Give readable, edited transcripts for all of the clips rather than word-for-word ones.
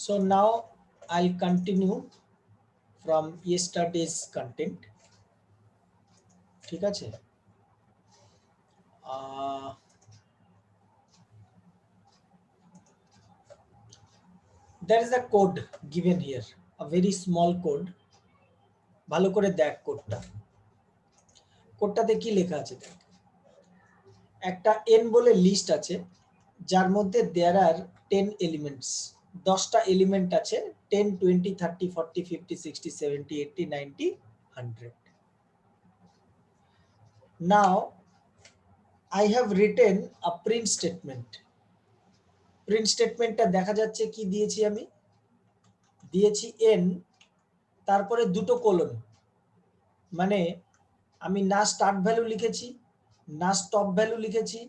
So now I'll continue from yesterday's content. ঠিক আছে? There is a code given here, a very small code. ভালো করে দেখ কোডটা। কোডটাতে কি লেখা আছে দেখ। একটা n বলে লিস্ট আছে যার মধ্যে there are 10 elements, 10টা এলিমেন্ট আছে, 10 20 30 40 50 60 70 80 90 100. Now I have written a print statement. Print স্টেটমেন্টটা দেখা যাচ্ছে কি দিয়েছি, আমি দিয়েছি n, তারপরে দুটো কোলন, মানে আমি না স্টার্ট ভ্যালু লিখেছি, না স্টপ ভ্যালু লিখেছি,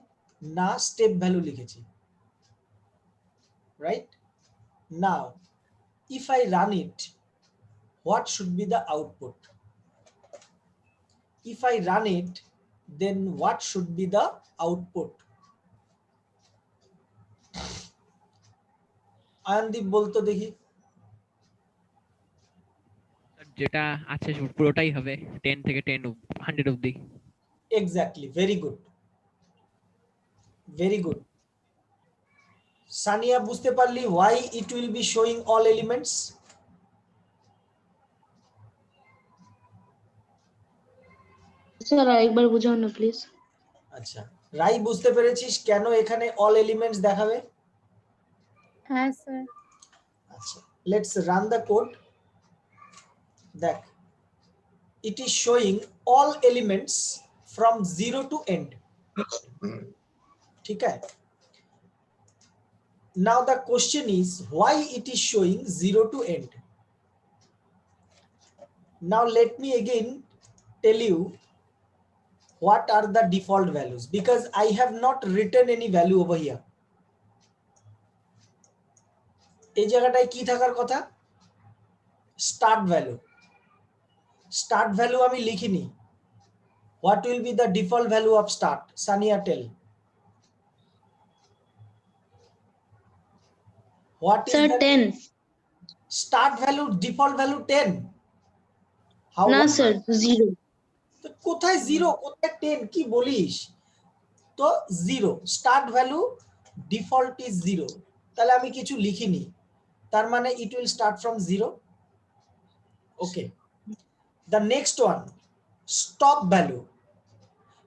না স্টেপ ভ্যালু লিখেছি, right? Now if I run it, what should be the output? If I run it, then what should be the output? আয়নদীপ বলতো দেখি। যেটা আছে পুরোটাই হবে 10 থেকে 10 100 অবধি। Exactly, very good, very good. Sania বুঝতে পারলি why it will be showing all elements? Sir আরেকবার বুঝাও না প্লিজ। আচ্ছা, রাই বুঝতে পেরেছিস কেন এখানে অল এলিমেন্টস দেখাবে? হ্যাঁ স্যার। আচ্ছা, লেটস রান দ্য কোড। দেখ, it is showing all elements from 0 to end. ঠিক আছে? Now the question is why it is showing 0 to end. Now let me again tell you what are the default values, because I have not written any value over here. এই জায়গাটায় কি থাকার কথা? Start value. Start value আমি লিখিনি। What will be the default value of start? Sania, tell. What is sir the 10। start value? Default value 10. How? না sir 0। তো কোথায় 0 কোথায় 10 কি বলিস? তো 0 স্টার্ট ভ্যালু, ডিফল্ট ইজ 0, তাহলে আমি কিছু লিখিনি, তার মানে it will start from 0. Okay, the next one, stop value.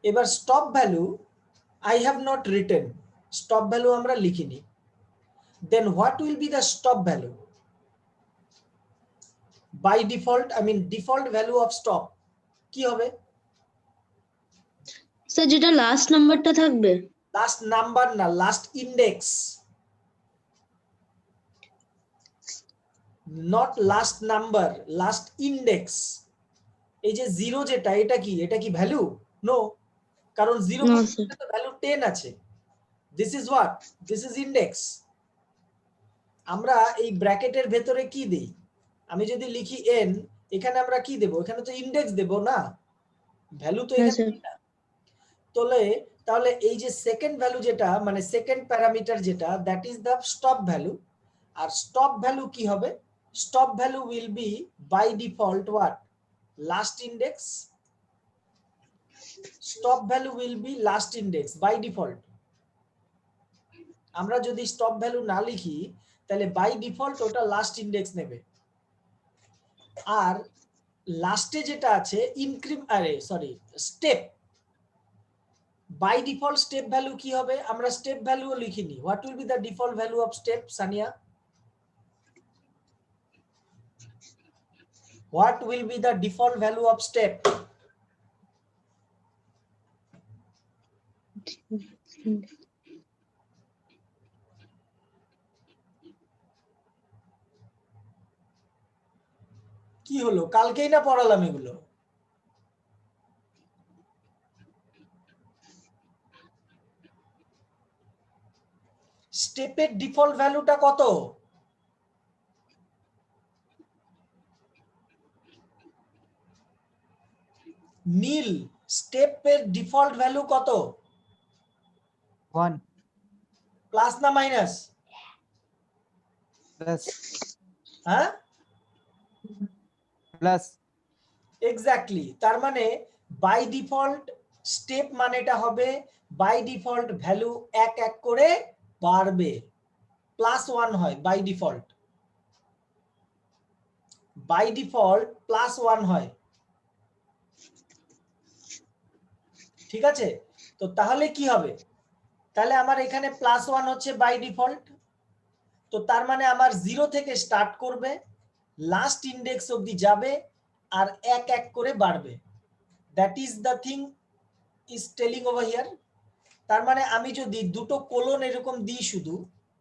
এবার stop value I have not written, stop value আমরা লিখিনি। Then what will be the stop value? By default, I mean default value of stop কি হবে? Sir যেটা last নাম্বারটা থাকবে। Last number না, last index, not last number, last index. এই যে 0 যেটা, এটা কি? এটা কি ভ্যালু? নো, কারণ 0 পর্যন্ত তো ভ্যালু 10 আছে। This is what? This is index. আমরা এই ব্র্যাকেটের ভেতরে কি দেই? আমি যদি লিখি n, এখানে আমরা কি দেব? এখানে তো ইন্ডেক্স দেব না, ভ্যালু তো এখানে না। তাহলে এই যে সেকেন্ড ভ্যালু যেটা, মানে সেকেন্ড প্যারামিটার যেটা, that is the stop value. আর স্টপ ভ্যালু কি হবে? Stop value will be by default what? Last index. Stop value will be last index by default. আমরা যদি স্টপ ভ্যালু না লিখি তাহলে বাই ডিফল্ট ওটা লাস্ট ইন্ডেক্স নেবে। আর লাস্টে যেটা আছে step, by default step value কি হবে? আমরা স্টেপ ভ্যালুও লিখিনি। What will be the default value of step, Sania? What will be the default value of step? কি হলো? কালকেই না পড়ালাম এগুলো। স্টেপের ডিফল্ট ভ্যালুটা কত? নীল, স্টেপের ডিফল্ট ভ্যালু কত? 1 প্লাস না মাইনাস? প্লাস হ্যাঁ প্লাস এক্স্যাক্টলি, তার মানে বাই ডিফল্ট স্টেপ মানেটা হবে বাই ডিফল্ট ভ্যালু এক এক করে বাড়বে, +1 হয় বাই ডিফল্ট, বাই ডিফল্ট +1 হয়। ঠিক আছে, তো তাহলে কি হবে, তাহলে আমার এখানে +1 হচ্ছে বাই ডিফল্ট, তো তার মানে আমার 0 থেকে স্টার্ট করবে, লাস্ট ইন্ডেক্স অবধি যাবে আর এক এক করে বাড়বে। That is the thing is telling over here. তার মানে আমি যদি দুটো কোলন এরকম দিই শুধু,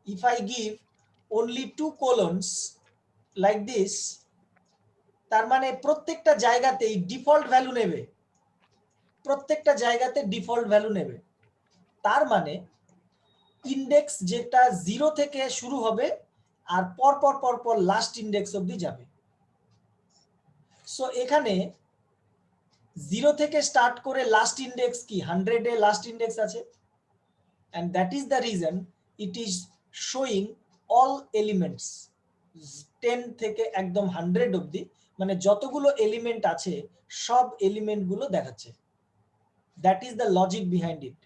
if I give only 2 colons like this, তার মানে প্রত্যেকটা জায়গাতেই ডিফল্ট ভ্যালু নেবে, প্রত্যেকটা জায়গাতে ডিফল্ট ভ্যালু নেবে। তার মানে ইন্ডেক্স যেটা 0 থেকে শুরু হবে আর পর পর পর পর লাস্ট ইন্ডেক্স অবধি যাবে। সো এখানে 0 থেকে স্টার্ট করে লাস্ট ইন্ডেক্স কি 100 এ লাস্ট ইন্ডেক্স আছে, and that is the reason it is showing all elements 10 থেকে একদম 100 অবধি, মানে যতগুলো এলিমেন্ট আছে সব এলিমেন্ট গুলো দেখাচ্ছে। that is the logic behind it.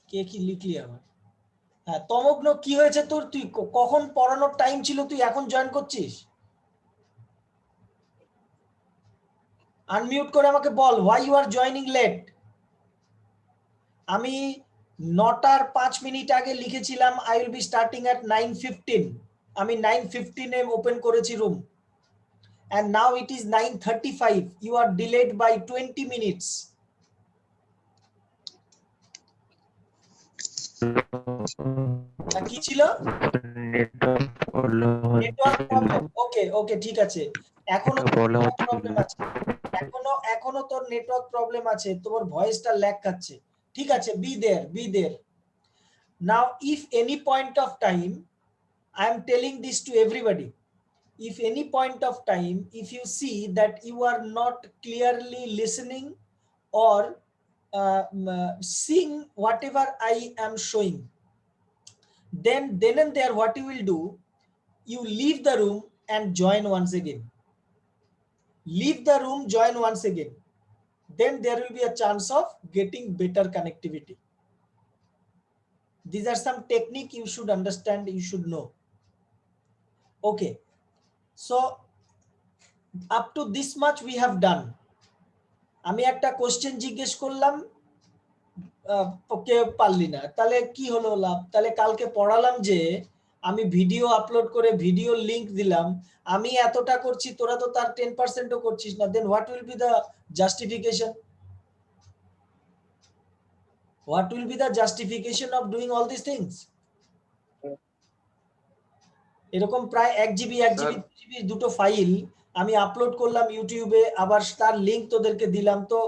কে কি লিখলি আমার? হ্যাঁ তমগ্ন, কি হয়েছে তোর, তুই কখন পড়ানোর টাইম ছিল, তুই এখন জয়েন করছিস? আনমিউট করে আমাকে বল why you are joining late। আমি 9টার 5 মিনিট আগে লিখেছিলাম I will be starting at 9:15, আমি 9:15 এ ওপেন করেছি room, and now it is 9:35, you are delayed by 20 minutes। কি ছিল? Network problem. ওকে ওকে ঠিক আছে, এখনো প্রবলেম আছে, এখনো তোর নেটওয়ার্ক প্রবলেম আছে, তোর ভয়েসটা ল্যাগ খাচ্ছে। ঠিক আছে, be there. Now if any point of time, I am telling this to everybody, if any point of time if you see that you are not clearly listening or seeing whatever I am showing, then and there what you will do, you leave the room and join once again, leave the room, join once again, then there will be a chance of getting better connectivity. These are some technique you should understand, you should know. Okay, so up to this much we have done. আমি একটা question জিজ্ঞেস করলাম, ওকে পারলি না, তাহলে কি হলো লাভ? তাহলে কালকে পড়ালাম যে আমি ভিডিও আপলোড করে ভিডিও লিংক দিলাম, আমি এতটা করছি, তোরা তো তার 10%ও করছিস না, then what will be the justification? What will be the justification of doing all these things? এরকম প্রায় 1 জিবি 2 জিবি দুটো ফাইল আমি আপলোড করলাম ইউটিউবে, আবার তার লিংক তোদেরকে দিলাম, তো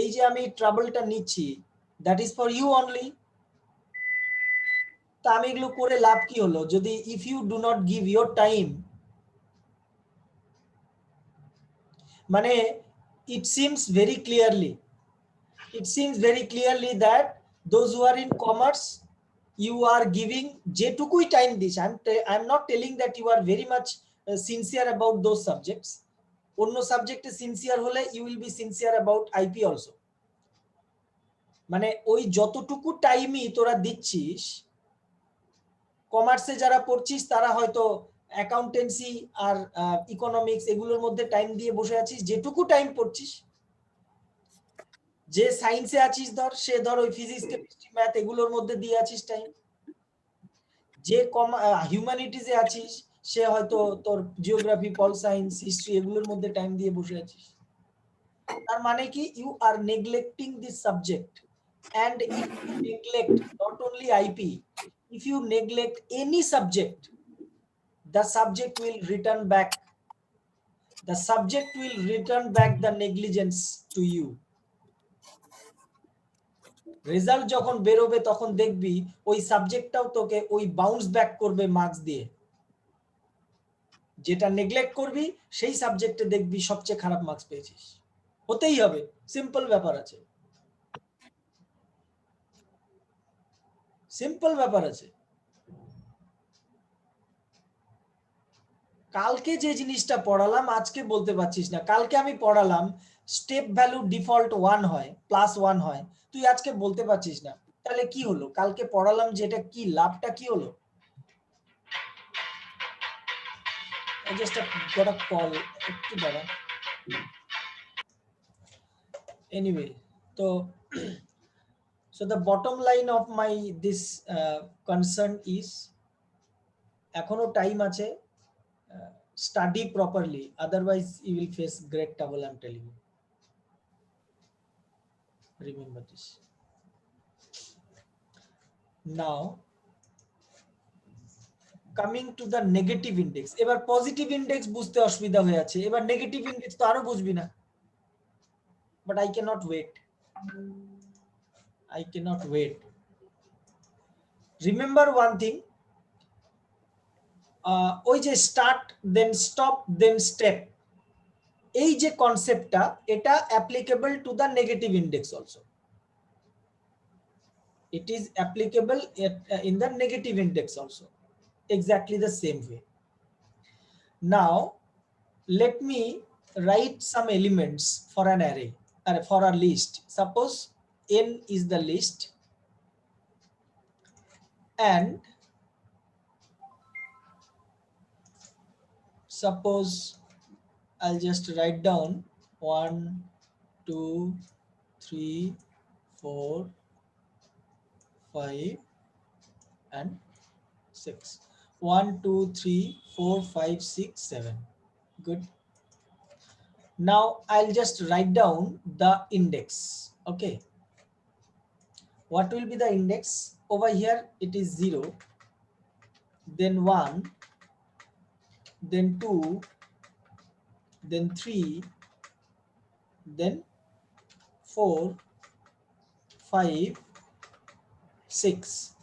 এই যে আমি ট্রাবলটা নিচ্ছি, that is for you only. তা আমি এগুলো করে লাভ কি হলো যদি if you do not give your time? মানে it seems very clearly that those who are in commerce, you are giving যেটুকুই টাইম দিস, I'm not telling that you are very much sincere about those subjects, অন্য সাবজেক্টে sincere হলে you will be sincere about IP also, মানে ওই যতটুকু টাইমই তোরা দিচ্ছিস, কমার্সে যারা পড়ছিস তারা হয়তো অ্যাকাউন্টেন্সি আর ইকোনমিক্স এগুলোর মধ্যে টাইম দিয়ে বসে আছিস, যেটুকু টাইম পড়ছিস, যে সায়েন্সে আছিস ধর সে ধর ওই ফিজিক্স কেমিস্ট্রি ম্যাথ এগুলোর মধ্যে দিয়ে আছিস টাইম, যে হিউম্যানিটিজে আছিস সে হয়তো তোর জিওগ্রাফি পল সায়েন্স হিস্ট্রি এগুলোর মধ্যে টাইম দিয়ে বসে আছিস। তার মানে কি you are neglecting this subject, and if you neglect not only IP, if you neglect any subject, the subject will return back, the negligence to you. Result যখন বেরোবে তখন দেখবি ওই সাবজেক্টটাও তোকে ওই বাউন্স ব্যাক করবে মার্কস দিয়ে, যেটা নেগলেক্ট করবি সেই সাবজেক্টে দেখবি সবচেয়ে খারাপ মার্কস পেয়েছিস, হতেই হবে, সিম্পল ব্যাপার আছে। সিম্পল ব্যাপার আছে। কালকে যে জিনিসটা পড়ালাম আজকে বলতে পারছিস না, কালকে আমি পড়ালাম স্টেপ ভ্যালু ডিফল্ট 1 হয়, +1 হয়, তুই আজকে বলতে পারছিস না, তাহলে কি হলো? কালকে পড়ালাম যেটা কি লাভটা কি হলো? জাস্ট গট আ কল, একটু দাঁড়া। Anyway, so so the bottom line of my this concern is এখনো টাইম আছে, study properly, otherwise you will face great trouble, I'm telling you. Remember this. Now coming to the negative index, এবার positive index বুঝতে অসুবিধা হয়ে আছে, এবার negative index তো আরো বুঝবি না, but I cannot wait. Remember one thing, ওই যে স্টার্ট দেন স্টপ দেন স্টেপ, এই যে কনসেপ্টটা, এটা applicable to the negative index also. It is applicable in the negative index also, exactly the same way. Now let me write some elements for an array or for a list. Suppose n is the list, and suppose I'll just write down 1 2 3 4 5 and 6. 1 2 3 4 5 6 7. Good. Now I'll just write down the index. Okay, what will be the index? Over here it is 0, then 1, then 2, then 3, then 4 5 6.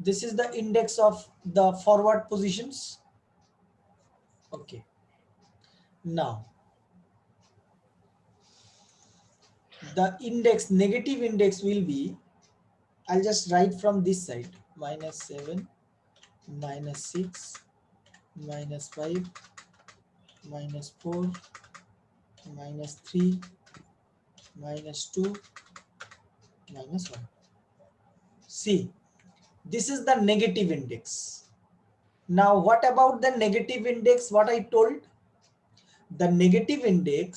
This is the index of the forward positions. Okay, now the index, negative index will be, I'll just write from this side, -7, -6, -5, -4, -3, -2, -1. See, this is the negative index. Now what about the negative index? What I told, the negative index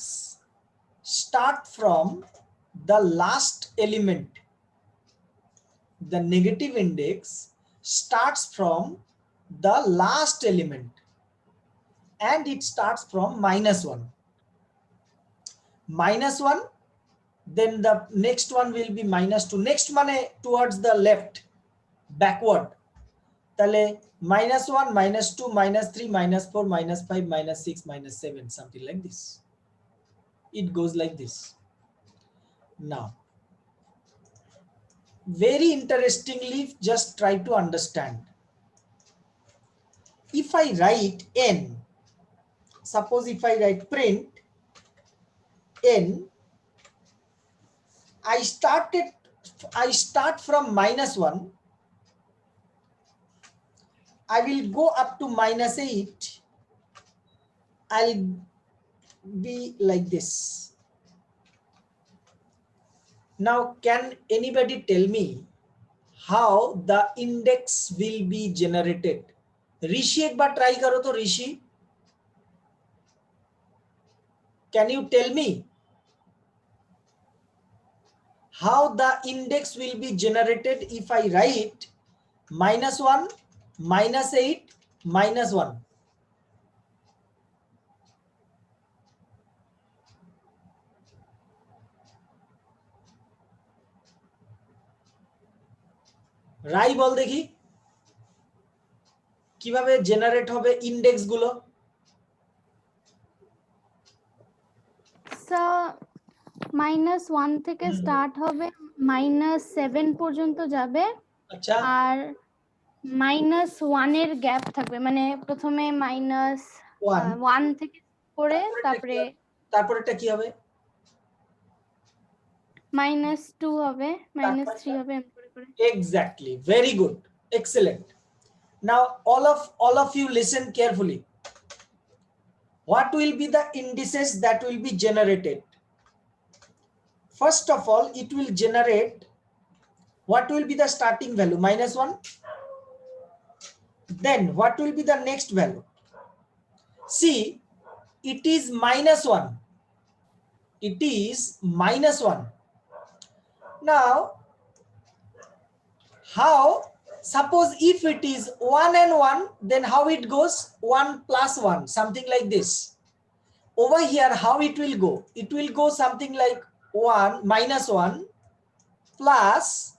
start from the last element. The negative index starts from the last element, and it starts from -1. -1, then the next one will be -2. Next মানে towards the left, backward. তাহলে -1, -2, -3, -4, -5, -6, -7, something like this. It goes like this. Now, very interestingly, just try to understand. If I write n, suppose if I write print n, I start from -1, I will go up to -8, I'll be like this. Now can anybody tell me how the index will be generated? Rishi ekbar try karo to, Rishi, can you tell me how the index will be generated if I write -1, -8, -1? রাই বল দেখি কিভাবে generate হবে index গুলো? -1 থেকে start হবে, -7 পর্যন্ত যাবে, আচ্ছা, আর -1 এর গ্যাপ থাকবে, মানে প্রথমে -1 থেকে করে তারপরেটা কি হবে? -2 হবে, -3 হবে, Exactly. Very good. Excellent. Now all of you listen carefully. What will be the indices that will be generated? First of all, it will generate, what will be the starting value? -1. Then what will be the next value? See, it is -1. It is -1. Now, how? Suppose if it is 1 and 1, then how it goes? 1 plus 1, something like this. Over here, how it will go? It will go something like 1 -1 plus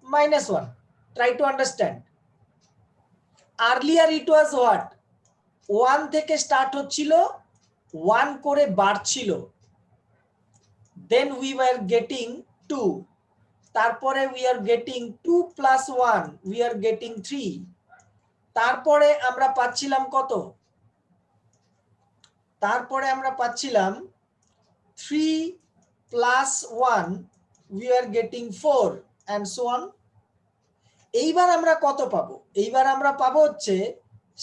-1. Try to understand. Earlier it was what? 1 থেকে start হচ্ছিল, 1 করে বাড়ছিল, then we were getting 2, তারপরে we are getting 2 plus 1, we are getting 3, তারপরে আমরা পাচ্ছিলাম কত? তারপরে আমরা পাচ্ছিলাম 3 plus 1, we are getting 4 and so on. এইবার আমরা কত পাবো? এইবার আমরা পাবো হচ্ছে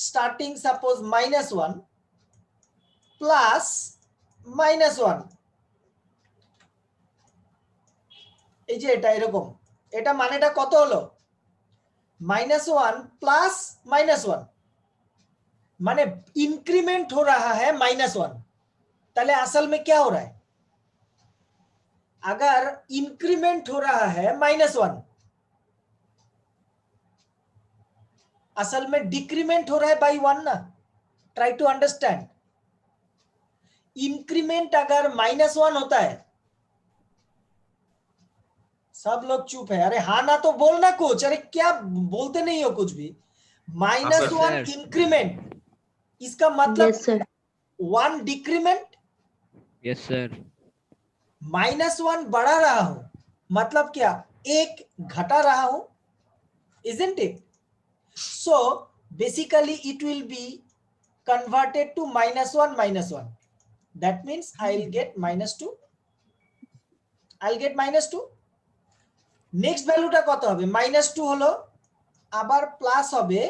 স্টার্টিং সাপোজ -1 প্লাস -1, এই যে এটা এরকম, এটা মানেটা কত হলো? -1 प्लस -1, माने इंक्रीमेंट हो रहा है -1। ताले असल में क्या हो रहा है? अगर इंक्रीमेंट हो रहा है -1, असल में डिक्रीमेंट हो रहा है बाई 1 ना। Try to understand. इंक्रीमेंट अगर -1 होता है, सब लोग चुप है, अरे हाँ ना तो बोलना कुछ, अरे क्या बोलते नहीं हो कुछ भी। -1 इंक्रीमेंट, इसका मतलब Yes, sir. 1 decrement, yes sir. -1 बढ़ा रहा हूं, मतलब क्या? 1 घटा रहा हूं, isn't it? So basically it will be converted to -1 that means I'll get -2, I'll get -2। Next ভ্যালুটা কত হবে? -2 হলো, আবার প্লাস হবে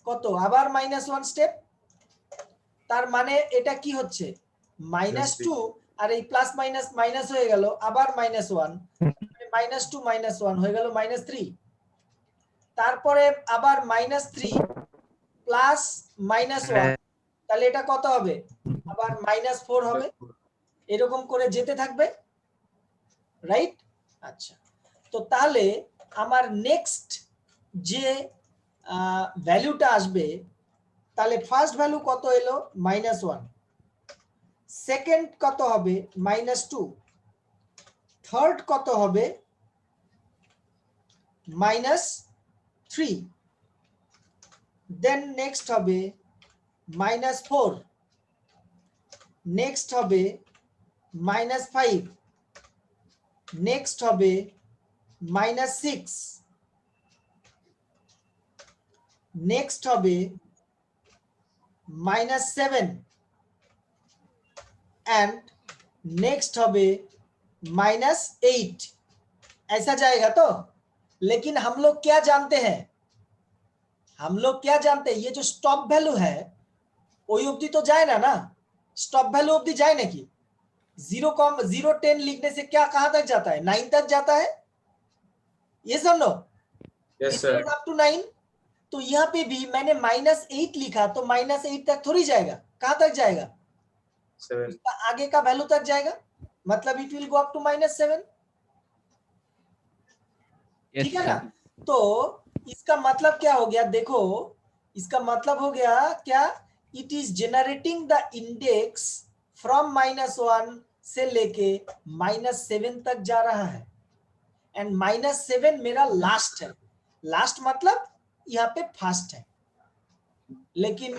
কত? আবার -1 স্টেপ, তার মানে এটা কি হচ্ছে? -2 আর এই প্লাস মাইনাস মাইনাস হয়ে গেল, আবার -1, -2 -1 হয়ে গেল -3, তারপরে আবার -3 প্লাস -1, তাহলে এটা কত হবে? আবার -4 হবে, এরকম করে যেতে থাকবে, রাইট? আচ্ছা, তো তাহলে আমার নেক্সট যে ভ্যালুটা আসবে, তাহলে ফার্স্ট ভ্যালু কত এলো? -1, সেকেন্ড কত হবে? -2, থার্ড কত হবে? -3, দেন নেক্সট হবে -4, নেক্সট হবে -5, নেক্সট হবে -6, नेक्स्ट হবে -7 एंड नेक्स्ट হবে -8। ऐसा जाएगा तो? लेकिन हम लोग क्या जानते हैं? हम लोग क्या जानते हैं? ये जो स्टॉप वैल्यू है वही अवधि तो जाए ना, स्टॉप वैल्यू अवधि जाए ना कि 0,10 लिखने से क्या कहां तक जाता है? 9 तक जाता है। ये सुन लो, यस सर। Up to 9। तो यहाँ पे भी मैंने -8 लिखा तो -8 तक थोड़ी जाएगा, कहां तक जाएगा? 7। आगे का वैल्यू तक जाएगा, मतलब it will go up to -7। ठीक है ना? तो इसका मतलब क्या हो गया? देखो, इसका मतलब हो गया क्या? It is generating the index from -1 से लेके -7 तक जा रहा है, एंड -7 मेरा लास्ट है। लास्ट मतलब यहाँ पे फर्स्ट है, लेकिन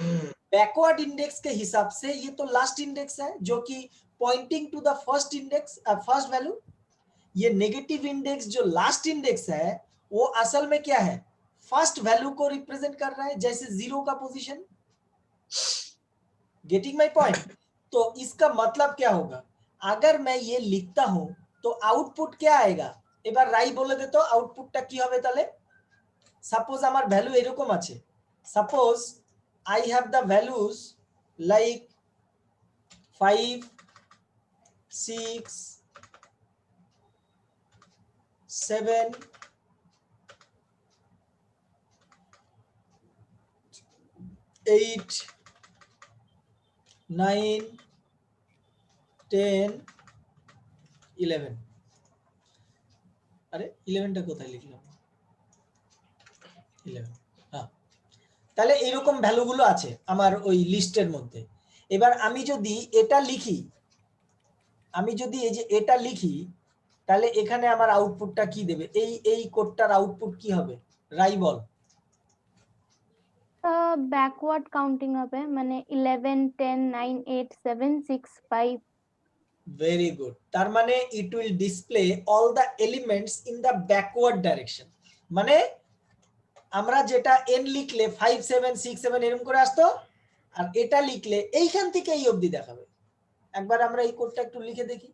बैकवर्ड इंडेक्स के हिसाब से ये तो लास्ट इंडेक्स है, जो कि pointing to the first index, first value. ये नेगेटिव इंडेक्स जो लास्ट इंडेक्स है वो असल में क्या है? फर्स्ट वैल्यू को रिप्रेजेंट कर रहा है, जैसे 0 का पोजीशन। Getting my point? तो इसका मतलब क्या होगा? अगर मैं ये लिखता हूं तो आउटपुट क्या आएगा? এবার রাই বলে দে তো আউটপুটটা কি হবে তাহলে। সাপোজ আমার ভ্যালু এরকম আছে, suppose I have the values like 5 6 7 8 9 10 11। আরে 11টা কোথায় লিখলাম, 11, হ্যাঁ। তাহলে এইরকম ভ্যালুগুলো আছে আমার ওই লিস্টের মধ্যে। এবার আমি যদি এটা লিখি, আমি যদি এই যে এটা লিখি, তাহলে এখানে আমার আউটপুটটা কি দেবে, এই কোডটার আউটপুট কি হবে রাই বল। ব্যাকওয়ার্ড কাউন্টিং হবে, মানে 11 10 9 8 7 6 5। ভেরি গুড, তার মানে it will display all the elements in the backward direction. মানে আমরা যেটা n লিখলে 5 7 6 7 এরকম করে আসতো, আর এটা লিখলে এইখান থেকে এই অবধি দেখাবে। একবার আমরা এই কোডটা একটু লিখে দেখি।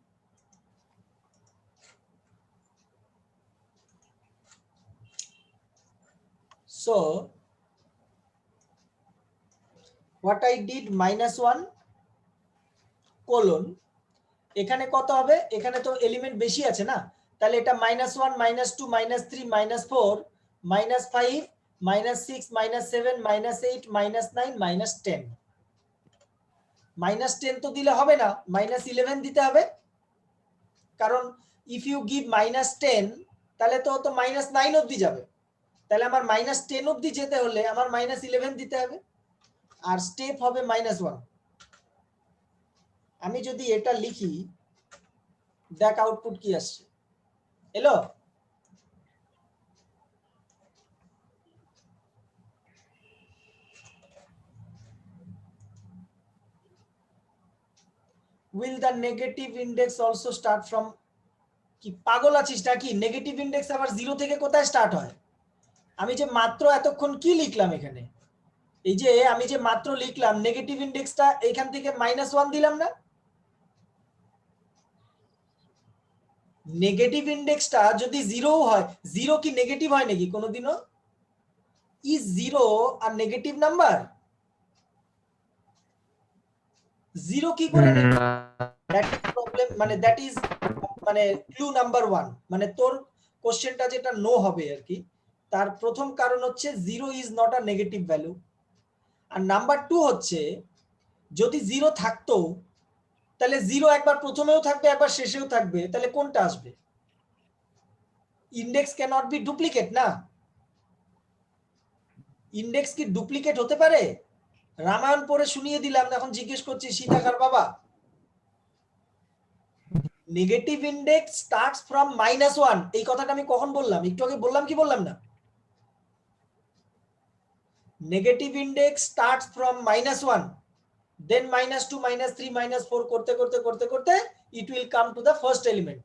So what I did -1 colon, এখানে কত হবে, এখানে তো এলিমেন্ট বেশি আছে না, তাহলে এটা -1 -2 -3 -4 -5 -6 -7 -8 -9 -10। -10 তো দিলে হবে না, -11 দিতে হবে, কারণ ইফ ইউ গিভ -10 তাহলে তো -9 অবধি যাবে, তাহলে আমার -10 অবধি যেতে হলে আমার -11 দিতে হবে, আর স্টেপ হবে -1। আমি যদি এটা লিখি, দেখ আউটপুট কি আসছে, এলো? Will the negative index also start from, কি পাগল আছিস নাকি, নেগেটিভ ইন্ডেক্স আবার 0 থেকে কোথায় স্টার্ট হয়? আমি যে মাত্র এতক্ষণ কি লিখলাম এখানে, এই যে আমি যে মাত্র লিখলাম নেগেটিভ ইন্ডেক্সটা এখান থেকে -1 দিলাম না। নেগেটিভ ইন্ডেক্সটা যদি 0 হয়, 0 কি নেগেটিভ হয় নাকি কোনোদিনও? Is 0 R negative number? 0 কি করে দ্যাট ইজ প্রবলেম, মানে দ্যাট ইজ মানে ক্লু নাম্বার 1, মানে তোর কোশ্চেনটা যেটা নো হবে আর কি, তার প্রথম কারণ হচ্ছে 0 is not a negative value. আর নাম্বার 2 হচ্ছে যদি 0 থাকতো তাহলে 0 একবার প্রথমেও থাকবে একবার শেষেও থাকবে, তাহলে কোনটা আসবে? ইন্ডেক্স ক্যানট বি ডুপ্লিকেট না। ইন্ডেক্স কি ডুপ্লিকেট হতে পারে? রামায়ণ পড়ে শুনিয়ে দিলাম, এখন জিজ্ঞেস করছি সীতাকার বাবা। নেগেটিভ ইন্ডেক্স স্টার্টস ফ্রম -1, এই কথাটা আমি কখন বললাম? একটু আগে বললাম কি বললাম না? Negative index starts from -1, then -2 -3 -4 করতে করতে করতে করতে it will come to the first element.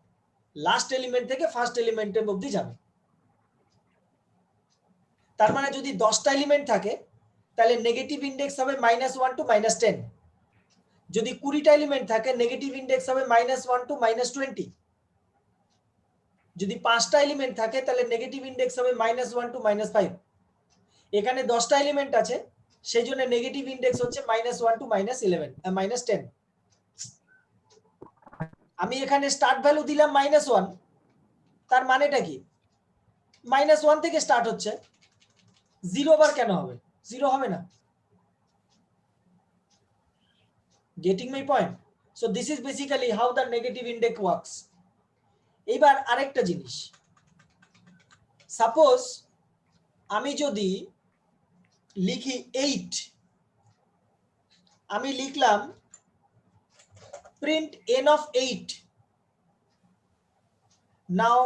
Last element থেকে ফার্স্ট এলিমেন্টের অবধি যাবে। তার মানে যদি 10টা এলিমেন্ট থাকে তাহলে নেগেটিভ ইন্ডেক্স হবে -1 টু -10। যদি 20টা এলিমেন্ট থাকে নেগেটিভ ইন্ডেক্স হবে -1 টু -20। যদি 5টা এলিমেন্ট থাকে তাহলে নেগেটিভ ইন্ডেক্স হবে -1 টু -5। এখানে 10টা এলিমেন্ট আছে, সেই জন্য নেগেটিভ ইন্ডেক্স হচ্ছে -1 টু -10। আমি এখানে স্টার্ট ভ্যালু দিলাম -1, তার মানেটা কি? -1 থেকে স্টার্ট হচ্ছে, 0 বার কেন হবে? 0 হবে না। Getting my point? So this is basically how the negative index works. এবার আরেকটা জিনিস, সাপোজ আমি যদি লিখি 8, আমি লিখলাম print n of 8. Now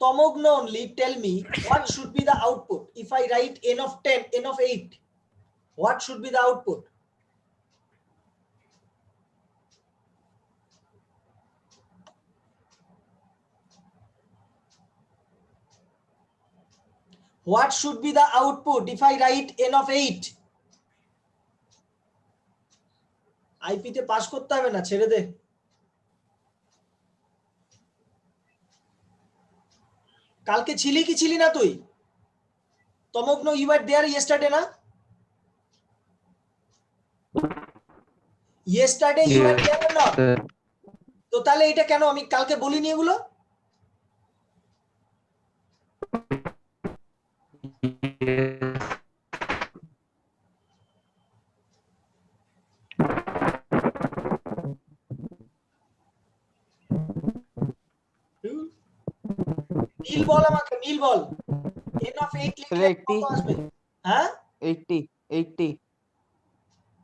Tomogna only tell me what should be the output if I write n of 10, n of 8. What should be the output? What should be the output if I write n of 8? IP তে pass করতে হবে না, ছেড়ে দে। কালকে ছিলি কি ছিলি না তুই? তমগ্ন, ইউ আর দেয়ার ইয়েস্টারডে না? Yesterday you are there or not? তো তাহলে এটা কেন আমি কালকে বলিনি এগুলো? নীল বল আমাকে, নীল বল। n of 8 লিখলে কত আসবে? হ্যাঁ 80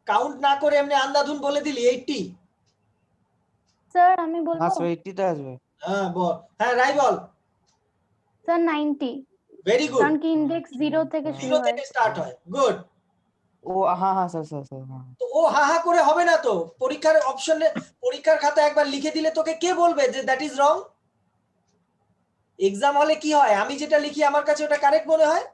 কাউন্ট না করে এমনি আন্দাধুন বলে দিলি 80? স্যার আমি বলবো হ্যাঁ স্যার 80 তে আসবে। হ্যাঁ বল, হ্যাঁ রাই বল। Sir 90, very good. কারণ কি ইন্ডেক্স 0 থেকে শুরু 0 হয়। থেকে স্টার্ট হয়, গুড। ও হ্যাঁ হ্যাঁ স্যার স্যার স্যার হ্যাঁ। তো ও হা হা করে হবে না তো, পরীক্ষার অপশনে পরীক্ষার খাতা একবার লিখে দিলে তোকে কে বলবে যে দ্যাট ইজ রং? এক্সাম হলে কি হয়, আমি যেটা লিখি আমার কাছে ওটা কারেক্ট মনে হয়,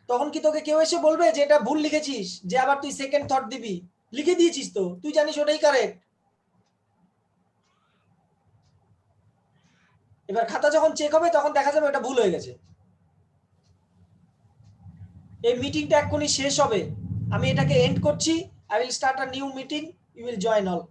তখন কি তোকে কেউ এসে বলবে যে এটা ভুল লিখেছিস, যে আবার তুই সেকেন্ড থট দিবি? লিখে দিয়েছিস তো, তুই জানিস ওটাই কারেক্ট। এবার খাতা যখন চেক হবে তখন দেখা যাবে এটা ভুল হয়ে গেছে। এই মিটিংটা এক্ষুনি শেষ হবে, আমি এটাকে এন্ড করছি। I will start a new meeting, you will join all.